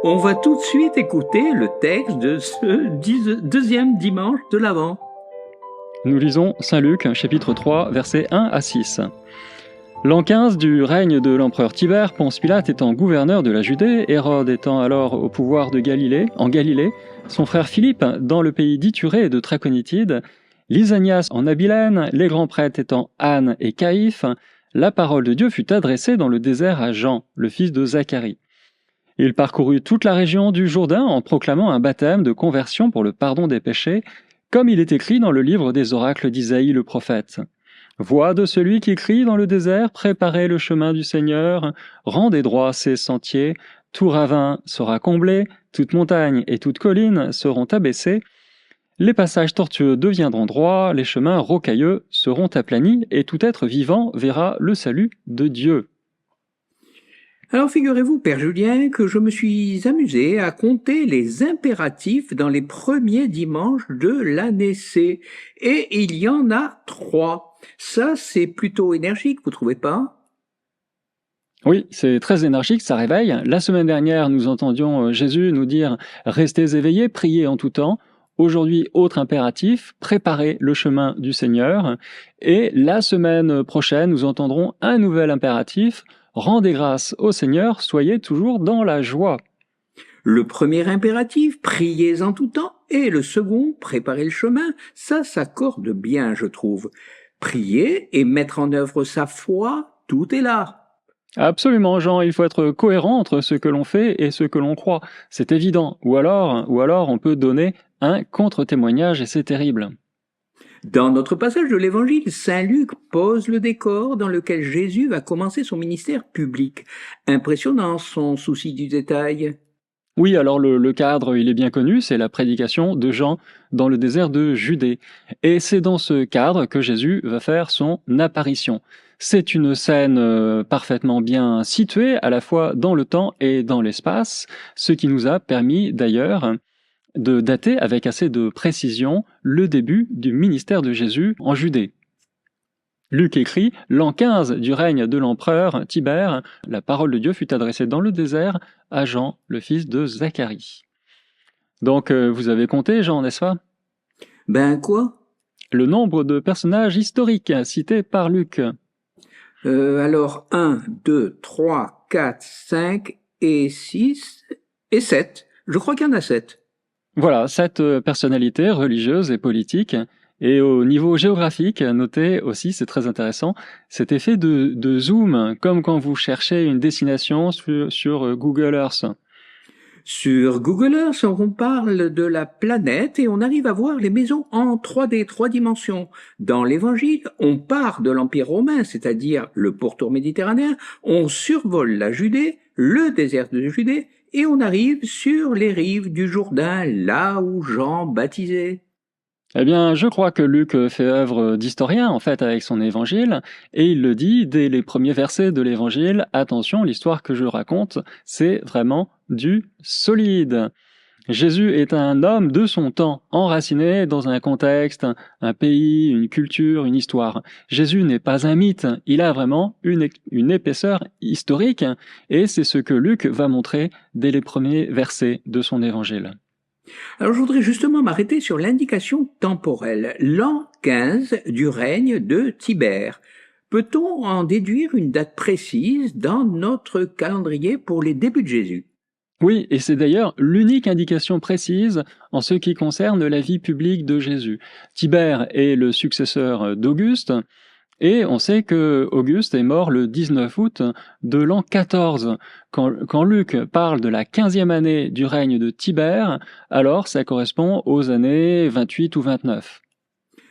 On va tout de suite écouter le texte de ce deuxième dimanche de l'Avent. Nous lisons Saint Luc, chapitre 3, versets 1 à 6. L'an 15 du règne de l'empereur Tibère, Ponce Pilate étant gouverneur de la Judée, Hérode étant alors au pouvoir en Galilée, son frère Philippe dans le pays d'Ithurée et de Traconitide, Lysanias en Abilène, les grands prêtres étant Anne et Caïphe, la parole de Dieu fut adressée dans le désert à Jean, le fils de Zacharie. Il parcourut toute la région du Jourdain en proclamant un baptême de conversion pour le pardon des péchés, comme il est écrit dans le livre des oracles d'Isaïe le prophète. Voix de celui qui crie dans le désert, préparez le chemin du Seigneur, rendez droit ses sentiers, tout ravin sera comblé, toute montagne et toute colline seront abaissées, les passages tortueux deviendront droits, les chemins rocailleux seront aplanis, et tout être vivant verra le salut de Dieu. Alors figurez-vous, Père Julien, que je me suis amusé à compter les impératifs dans les premiers dimanches de l'année C. Et il y en a 3. Ça, c'est plutôt énergique, vous trouvez pas? Oui, c'est très énergique, ça réveille. La semaine dernière, nous entendions Jésus nous dire « Restez éveillés, priez en tout temps ». Aujourd'hui, autre impératif, préparez le chemin du Seigneur. Et la semaine prochaine, nous entendrons un nouvel impératif, rendez grâce au Seigneur, soyez toujours dans la joie. Le premier impératif, priez en tout temps, et le second, préparez le chemin, ça s'accorde bien, je trouve. Prier et mettre en œuvre sa foi, tout est là. Absolument, Jean, il faut être cohérent entre ce que l'on fait et ce que l'on croit. C'est évident. Ou alors on peut donner un contre-témoignage et c'est terrible. Dans notre passage de l'Évangile, Saint Luc pose le décor dans lequel Jésus va commencer son ministère public. Impressionnant son souci du détail. Oui, alors le cadre, il est bien connu, c'est la prédication de Jean dans le désert de Judée. Et c'est dans ce cadre que Jésus va faire son apparition. C'est une scène parfaitement bien située, à la fois dans le temps et dans l'espace, ce qui nous a permis d'ailleurs de dater avec assez de précision le début du ministère de Jésus en Judée. Luc écrit « L'an 15 du règne de l'empereur Tibère, la parole de Dieu fut adressée dans le désert à Jean, le fils de Zacharie. » Donc vous avez compté, Jean, n'est-ce pas? Ben quoi? Le nombre de personnages historiques cités par Luc. Alors 1, 2, 3, 4, 5 et 6 et 7. Je crois qu'il y en a 7. Voilà, 7 personnalités religieuses et politiques. Et au niveau géographique, notez aussi, c'est très intéressant, cet effet de zoom, comme quand vous cherchez une destination sur Google Earth. Sur Google Earth, on parle de la planète et on arrive à voir les maisons en 3D, 3 dimensions. Dans l'Évangile, on part de l'Empire romain, c'est-à-dire le pourtour méditerranéen, on survole la Judée, le désert de Judée, et on arrive sur les rives du Jourdain, là où Jean baptisait. Eh bien, je crois que Luc fait œuvre d'historien, en fait, avec son évangile, et il le dit dès les premiers versets de l'évangile, attention, l'histoire que je raconte, c'est vraiment du solide. Jésus est un homme de son temps, enraciné dans un contexte, un pays, une culture, une histoire. Jésus n'est pas un mythe, il a vraiment une épaisseur historique, et c'est ce que Luc va montrer dès les premiers versets de son évangile. Alors je voudrais justement m'arrêter sur l'indication temporelle, l'an 15 du règne de Tibère. Peut-on en déduire une date précise dans notre calendrier pour les débuts de Jésus? Oui, et c'est d'ailleurs l'unique indication précise en ce qui concerne la vie publique de Jésus. Tibère est le successeur d'Auguste, et on sait que Auguste est mort le 19 août de l'an 14. Quand Luc parle de la 15e année du règne de Tibère, alors ça correspond aux années 28 ou 29.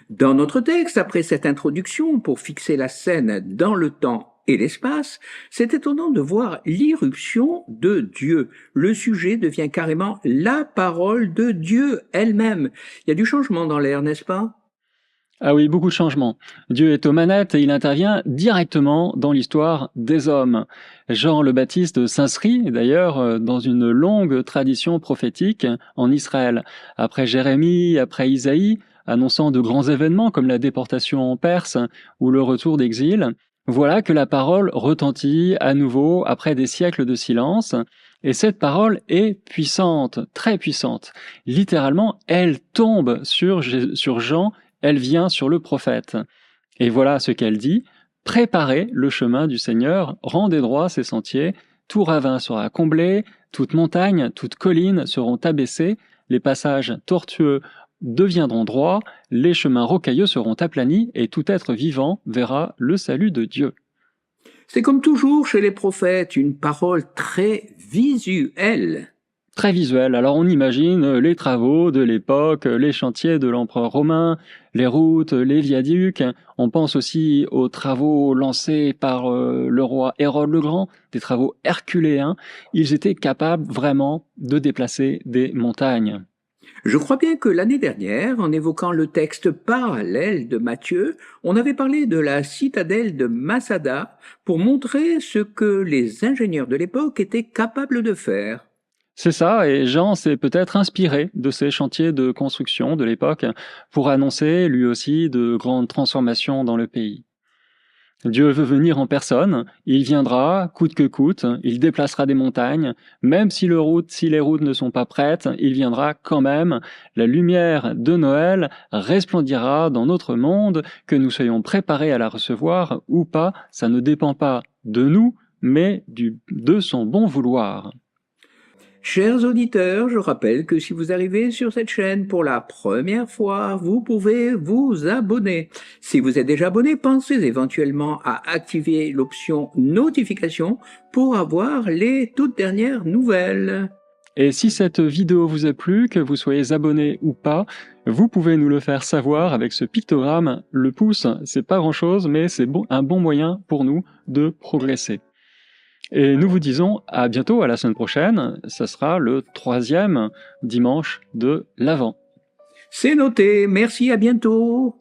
Dans notre texte, après cette introduction pour fixer la scène dans le temps et l'espace, c'est étonnant de voir l'irruption de Dieu. Le sujet devient carrément la parole de Dieu elle-même. Il y a du changement dans l'air, n'est-ce pas? Ah oui, beaucoup de changements. Dieu est aux manettes et il intervient directement dans l'histoire des hommes. Jean le Baptiste s'inscrit d'ailleurs dans une longue tradition prophétique en Israël. Après Jérémie, après Isaïe, annonçant de grands événements comme la déportation en Perse ou le retour d'exil, Voilà que la parole retentit à nouveau après des siècles de silence, et cette parole est puissante, très puissante. Littéralement, elle tombe sur Jean, elle vient sur le prophète. Et voilà ce qu'elle dit: préparez le chemin du Seigneur, rendez droit ses sentiers, tout ravin sera comblé, toute montagne, toute colline seront abaissées, les passages tortueux deviendront droits, les chemins rocailleux seront aplanis, et tout être vivant verra le salut de Dieu. C'est comme toujours chez les prophètes, une parole très visuelle. Très visuel. Alors on imagine les travaux de l'époque, les chantiers de l'empereur romain, les routes, les viaducs. On pense aussi aux travaux lancés par le roi Hérode le Grand, des travaux herculéens. Ils étaient capables vraiment de déplacer des montagnes. Je crois bien que l'année dernière, en évoquant le texte parallèle de Matthieu, on avait parlé de la citadelle de Masada pour montrer ce que les ingénieurs de l'époque étaient capables de faire. C'est ça, et Jean s'est peut-être inspiré de ces chantiers de construction de l'époque pour annoncer lui aussi de grandes transformations dans le pays. Dieu veut venir en personne, il viendra, coûte que coûte, il déplacera des montagnes, même si les routes ne sont pas prêtes, il viendra quand même. La lumière de Noël resplendira dans notre monde, que nous soyons préparés à la recevoir ou pas, ça ne dépend pas de nous, mais de son bon vouloir. Chers auditeurs, je rappelle que si vous arrivez sur cette chaîne pour la première fois, vous pouvez vous abonner. Si vous êtes déjà abonné, pensez éventuellement à activer l'option notification pour avoir les toutes dernières nouvelles. Et si cette vidéo vous a plu, que vous soyez abonné ou pas, vous pouvez nous le faire savoir avec ce pictogramme. Le pouce, c'est pas grand chose, mais c'est un bon moyen pour nous de progresser. Et nous vous disons à bientôt, à la semaine prochaine. Ça sera le 3e dimanche de l'Avent. C'est noté, merci, à bientôt.